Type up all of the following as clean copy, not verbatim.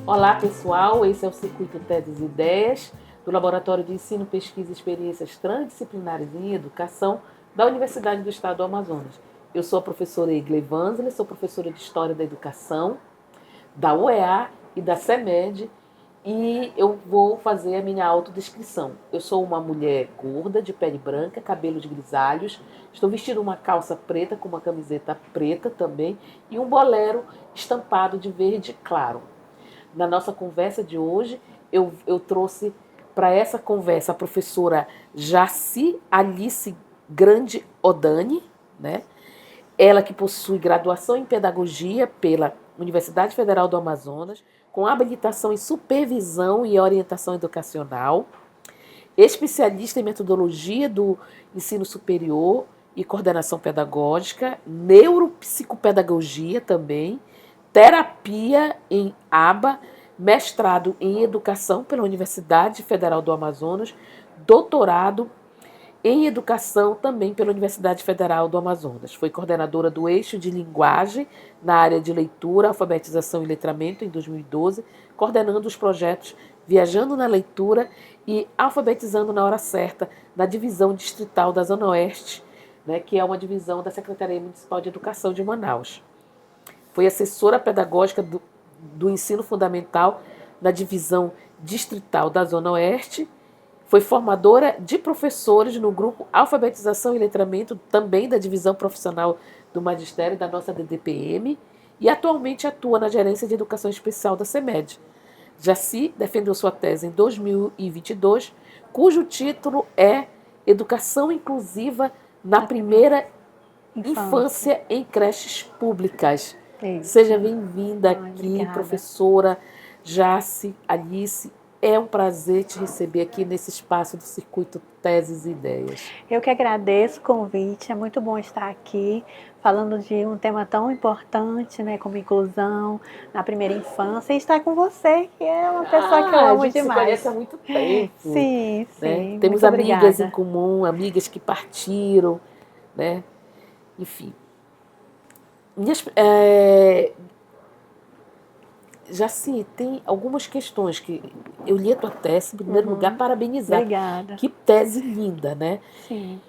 Olá, pessoal. Esse é o Circuito Teses e Ideias, do Laboratório de Ensino, Pesquisa e Experiências Transdisciplinares em Educação da Universidade do Estado do Amazonas. Eu sou a professora Egle Vanzler, sou professora de História da Educação, da UEA e da CEMED, e eu vou fazer a minha autodescrição. Eu sou uma mulher gorda, de pele branca, cabelos grisalhos, estou vestindo uma calça preta com uma camiseta preta também e um bolero estampado de verde claro. Na nossa conversa de hoje, eu trouxe para essa conversa a professora Jaci Alice Grande Odani, né? Ela que possui graduação em Pedagogia pela Universidade Federal do Amazonas, com habilitação em Supervisão e Orientação Educacional, especialista em Metodologia do Ensino Superior e Coordenação Pedagógica, Neuropsicopedagogia também, Terapia em ABA, mestrado em Educação pela Universidade Federal do Amazonas, doutorado em Educação também pela Universidade Federal do Amazonas. Foi coordenadora do Eixo de Linguagem na área de Leitura, Alfabetização e Letramento em 2012, coordenando os projetos Viajando na Leitura e Alfabetizando na Hora Certa, na divisão distrital da Zona Oeste, né, que é uma divisão da Secretaria Municipal de Educação de Manaus. Foi assessora pedagógica do ensino fundamental na divisão distrital da Zona Oeste. Foi formadora de professores no grupo Alfabetização e Letramento, também da divisão profissional do magistério da nossa DDPM, e atualmente atua na gerência de educação especial da CEMED. Jaci defendeu sua tese em 2022, cujo título é Educação Inclusiva na Primeira Infância em Creches Públicas. Isso. Seja bem-vinda aqui, obrigada. Professora Jaci Alice. É um prazer te receber aqui nesse espaço do Circuito Teses e Ideias. Eu que agradeço o convite, é muito bom estar aqui falando de um tema tão importante, né, como inclusão na primeira infância, e estar com você, que é uma pessoa que eu amo demais. A gente se conhece há muito tempo. Sim, né? sim. Temos muito amigas obrigada. em comum, amigas que partiram, né? Enfim. Jaci, tem algumas questões que eu li a tua tese, em primeiro lugar, parabenizar. Obrigada. Que tese linda, né? Sim.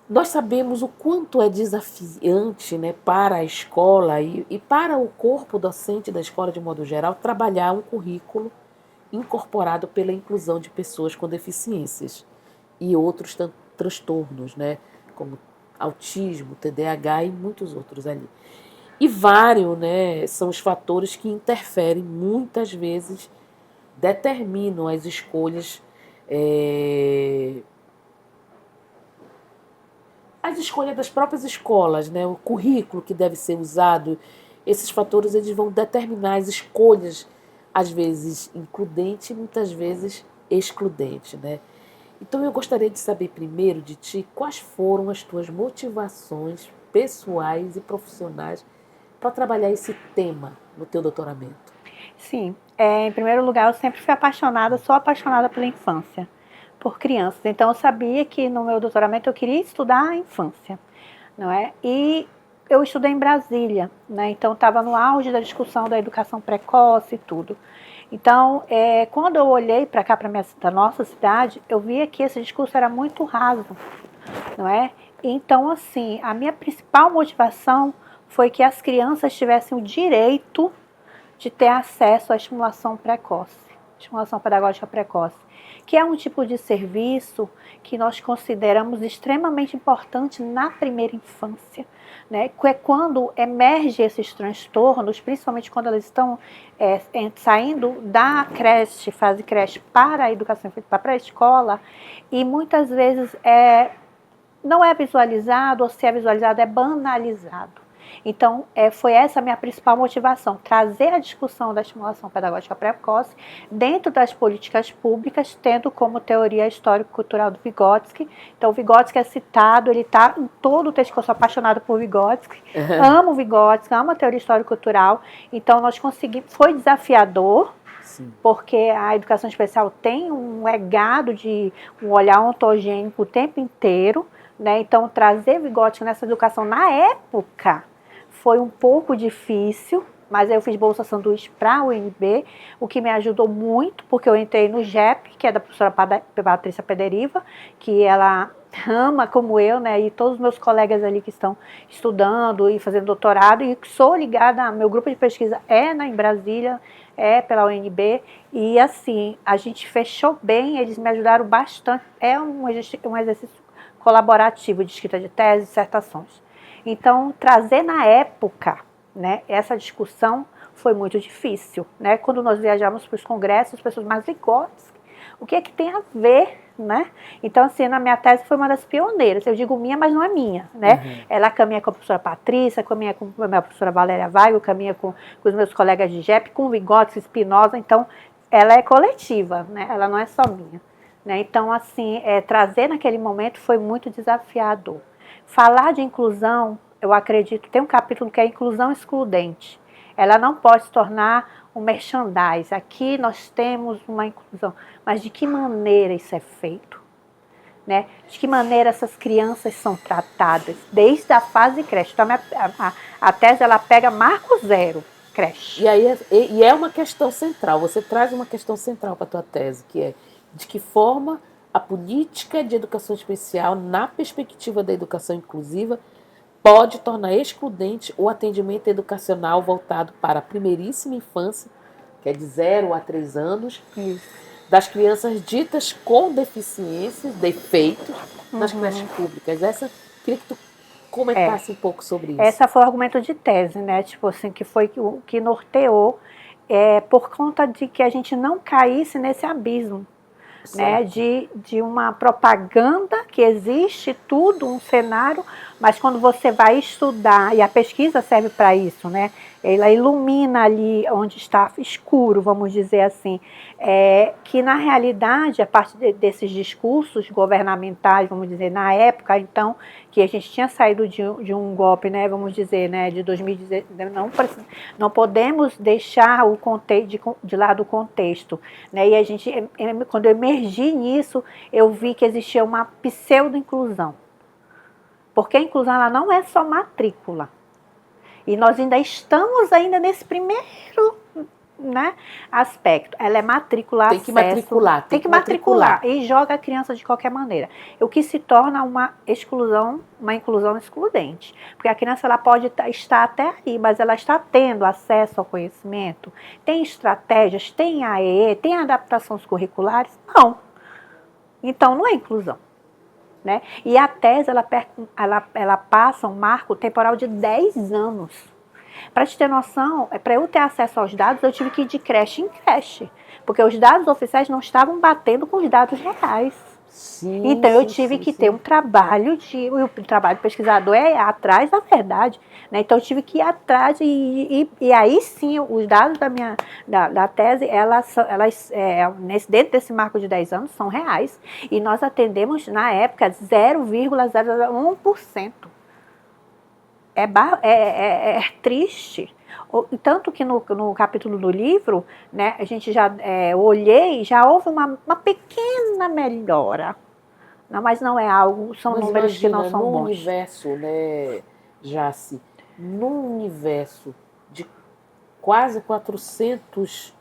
Nós sabemos o quanto é desafiante, né, para a escola e para o corpo docente da escola de modo geral trabalhar um currículo incorporado pela inclusão de pessoas com deficiências e outros transtornos, né, como autismo, TDAH e muitos outros ali. E vários, né, são os fatores que interferem, muitas vezes determinam as escolhas das próprias escolas, né? O currículo que deve ser usado, esses fatores eles vão determinar as escolhas, às vezes includente e muitas vezes excludente, né? Então eu gostaria de saber primeiro de ti quais foram as tuas motivações pessoais e profissionais para trabalhar esse tema no teu doutoramento. Sim, em primeiro lugar eu sempre fui sou apaixonada pela infância, por crianças. Então eu sabia que no meu doutoramento eu queria estudar a infância, não é? E eu estudei em Brasília, né? Então estava no auge da discussão da educação precoce e tudo. Então, quando eu olhei para cá, da nossa cidade, eu via que esse discurso era muito raso, não é? Então, assim, a minha principal motivação foi que as crianças tivessem o direito de ter acesso à estimulação precoce, estimulação pedagógica precoce, que é um tipo de serviço que nós consideramos extremamente importante na primeira infância, né? Que é quando emerge esses transtornos, principalmente quando elas estão saindo da creche, fase creche, para a educação infantil, para a pré-escola, e muitas vezes não é visualizado, ou se é visualizado, é banalizado. Então, foi essa a minha principal motivação, trazer a discussão da estimulação pedagógica precoce dentro das políticas públicas, tendo como teoria histórico-cultural do Vygotsky. Então, o Vygotsky é citado, ele está em todo o texto, que eu sou apaixonada por Vygotsky, amo o Vygotsky, amo a teoria histórico-cultural. Então, nós conseguimos, foi desafiador, sim, porque a educação especial tem um legado de um olhar ontogênico o tempo inteiro, né? Então, trazer Vygotsky nessa educação na época foi um pouco difícil, mas eu fiz bolsa sanduíche para a UNB, o que me ajudou muito, porque eu entrei no GEP, que é da professora Patrícia Pederiva, que ela ama como eu, né, e todos os meus colegas ali que estão estudando e fazendo doutorado, e que sou ligada, meu grupo de pesquisa em Brasília, é pela UNB, e assim, a gente fechou bem, eles me ajudaram bastante, é um exercício colaborativo de escrita de tese, dissertações. Então, trazer na época, né, essa discussão foi muito difícil, né? Quando nós viajamos para os congressos, as pessoas, mas Vygotsky, o que é que tem a ver, né? Então, assim, na minha tese foi uma das pioneiras. Eu digo minha, mas não é minha, né? Uhum. Ela caminha com a professora Patrícia, caminha com a minha professora Valéria Weigl, caminha com os meus colegas de GEP, com Vygotsky, Spinoza. Então, ela é coletiva, né? Ela não é só minha, né? Então, assim, trazer naquele momento foi muito desafiador. Falar de inclusão, eu acredito, tem um capítulo que é inclusão excludente. Ela não pode se tornar um merchandise. Aqui nós temos uma inclusão, mas de que maneira isso é feito? Né? De que maneira essas crianças são tratadas desde a fase creche. Então, a tese ela pega marco zero, creche. E aí é uma questão central. Você traz uma questão central para a tua tese, que é de que forma a política de educação especial, na perspectiva da educação inclusiva, pode tornar excludente o atendimento educacional voltado para a primeiríssima infância, que é de 0 a 3 anos, Isso. das crianças ditas com deficiências, defeitos, nas creches públicas. Queria que tu comentasse um pouco sobre isso. Essa foi o argumento de tese, né? Tipo assim, que foi o que norteou, por conta de que a gente não caísse nesse abismo, né? De uma propaganda que existe tudo, um cenário, mas quando você vai estudar, e a pesquisa serve para isso, né? Ela ilumina ali onde está escuro, vamos dizer assim, que na realidade, a partir desses discursos governamentais, vamos dizer, na época, então, que a gente tinha saído de um golpe, né, vamos dizer, né, de 2016, não podemos deixar de lado o contexto, né, e a gente, quando eu emergi nisso, eu vi que existia uma pseudo-inclusão, porque a inclusão ela não é só matrícula. E nós ainda estamos nesse primeiro, né, aspecto. Ela é matricular. Tem que matricular. Tem que matricular. E joga a criança de qualquer maneira. O que se torna uma inclusão excludente. Porque a criança ela pode estar até aí, mas ela está tendo acesso ao conhecimento. Tem estratégias, tem AE, tem adaptações curriculares? Não. Então não é inclusão. Né? E a tese, ela passa um marco temporal de 10 anos. Para te ter noção, para eu ter acesso aos dados, eu tive que ir de creche em creche. Porque os dados oficiais não estavam batendo com os dados reais. Sim, então eu tive que ter um trabalho o trabalho do pesquisador é atrás da verdade, né? Então eu tive que ir atrás e aí sim os dados da tese, dentro desse marco de 10 anos são reais e nós atendemos na época 0,001%. É triste. Tanto que no capítulo do livro, né, a gente já olhei, já houve uma pequena melhora. Não, mas não é algo, são mas números imagina, que não são bons. No universo, né, Jaci, num universo de quase 400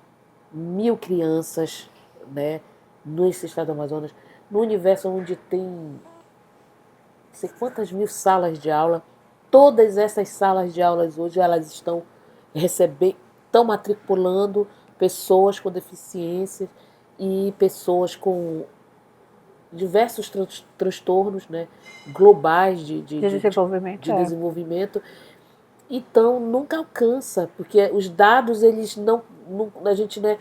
mil crianças, né, nesse estado do Amazonas, no universo onde tem não sei quantas mil salas de aula, todas essas salas de aulas hoje elas estão matriculando pessoas com deficiências e pessoas com diversos transtornos, né, globais de desenvolvimento. Então nunca alcança, porque os dados eles não a gente, né,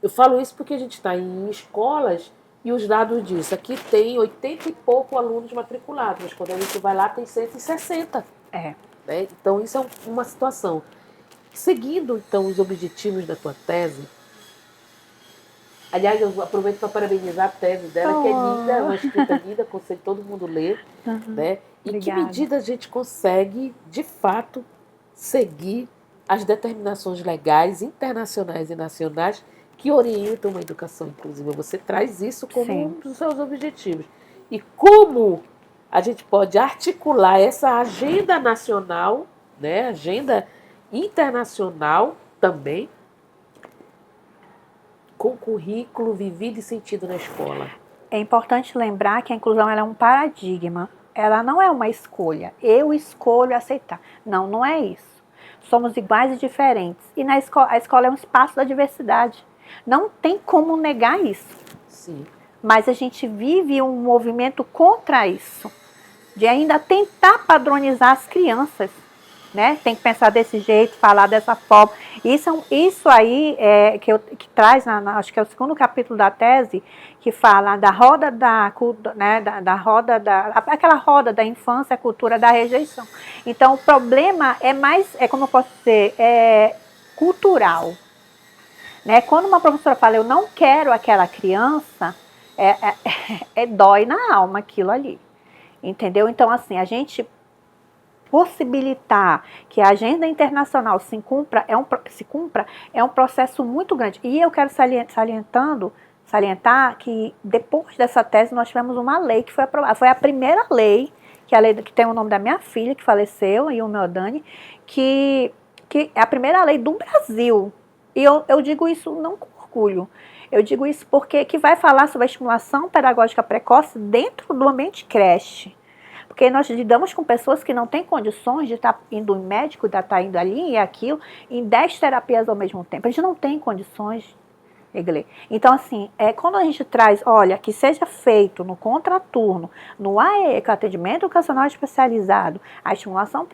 eu falo isso porque a gente está em escolas e os dados disso, aqui tem 80 e pouco alunos matriculados, mas quando a gente vai lá tem 160. Né? Então isso é uma situação. Seguindo então os objetivos da tua tese, aliás, eu aproveito para parabenizar a tese dela, que é linda, é uma escrita linda, aconselho todo mundo ler, né? E que medida a gente consegue, de fato, seguir as determinações legais, internacionais e nacionais que orientam uma educação inclusiva. Você traz isso como um dos seus objetivos. E como a gente pode articular essa agenda nacional, né? Agenda internacional também, com currículo vivido e sentido na escola. É importante lembrar que a inclusão ela é um paradigma. Ela não é uma escolha. Eu escolho aceitar. Não, não é isso. Somos iguais e diferentes. E a escola é um espaço da diversidade. Não tem como negar isso. Sim. Mas a gente vive um movimento contra isso. De ainda tentar padronizar as crianças. Né? Tem que pensar desse jeito, falar dessa forma. Isso aí que traz, acho que é o segundo capítulo da tese, que fala da roda né, aquela roda da infância, a cultura da rejeição. Então, o problema é como eu posso dizer, cultural. Né? Quando uma professora fala, eu não quero aquela criança, dói na alma aquilo ali. Entendeu? Então, assim, a gente possibilitar que a agenda internacional se cumpra é um processo muito grande. E eu quero salientar que depois dessa tese nós tivemos uma lei que foi aprovada. Foi a primeira lei, que tem o nome da minha filha, que faleceu, e o meu Dani, que é a primeira lei do Brasil. E eu digo isso não com orgulho. Eu digo isso porque que vai falar sobre a estimulação pedagógica precoce dentro do ambiente creche. Porque nós lidamos com pessoas que não têm condições de estar indo em médico, de estar indo ali e aquilo, em 10 terapias ao mesmo tempo. A gente não tem condições, Egle. Então, assim, quando a gente traz, olha, que seja feito no contraturno, no AE, que é o atendimento educacional especializado, a estimulação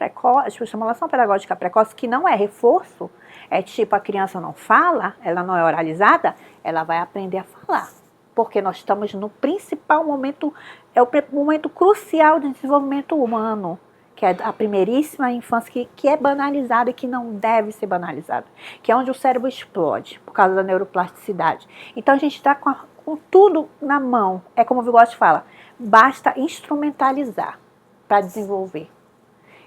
pedagógica precoce, que não é reforço, é tipo a criança não fala, ela não é oralizada, ela vai aprender a falar. Porque nós estamos no principal momento, é o momento crucial de desenvolvimento humano, que é a primeiríssima infância, que é banalizada e que não deve ser banalizada, que é onde o cérebro explode, por causa da neuroplasticidade. Então a gente está com tudo na mão, é como o Vygotsky fala, basta instrumentalizar para desenvolver.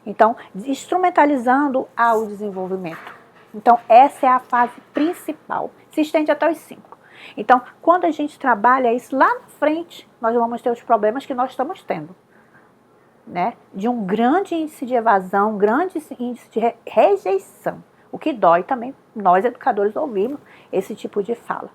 Então, instrumentalizando há o desenvolvimento. Então, essa é a fase principal, se estende até os 5. Então, quando a gente trabalha isso lá na frente, nós vamos ter os problemas que nós estamos tendo. Né? De um grande índice de evasão, um grande índice de rejeição. O que dói também, nós educadores ouvimos esse tipo de fala.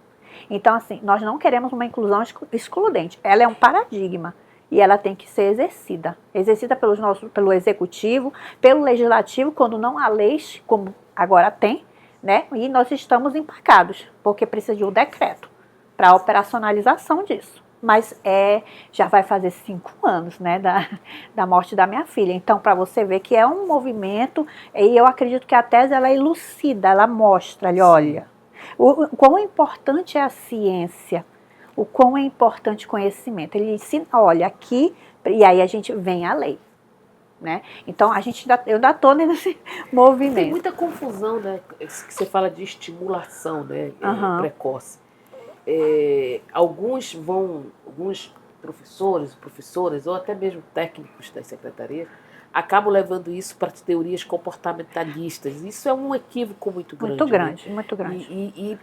Então, assim, nós não queremos uma inclusão excludente. Ela é um paradigma e ela tem que ser exercida. Exercida pelo executivo, pelo legislativo, quando não há leis, como agora tem, né? E nós estamos empacados, porque precisa de um decreto para a operacionalização disso. Mas já vai fazer 5 anos, né, da morte da minha filha. Então, para você ver que é um movimento, e eu acredito que a tese ela elucida, ela mostra, olha, o quão importante é a ciência, o quão é importante o conhecimento. Ele ensina, olha, aqui, e aí a gente vem a lei. Né? Então, eu ainda estou nesse movimento. Tem muita confusão, né? Que você fala de estimulação, né? Precoce. Alguns professores, ou até mesmo técnicos das secretarias, acabam levando isso para teorias comportamentalistas. Isso é um equívoco muito grande. Muito grande, né? muito grande.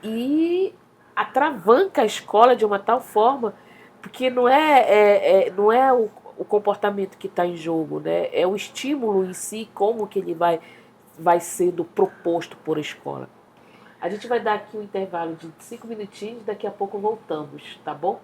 E atravanca a escola de uma tal forma, porque não é o comportamento que está em jogo, né? É o estímulo em si, como que ele vai sendo proposto por escola. A gente vai dar aqui um intervalo de 5 minutinhos, daqui a pouco voltamos, tá bom?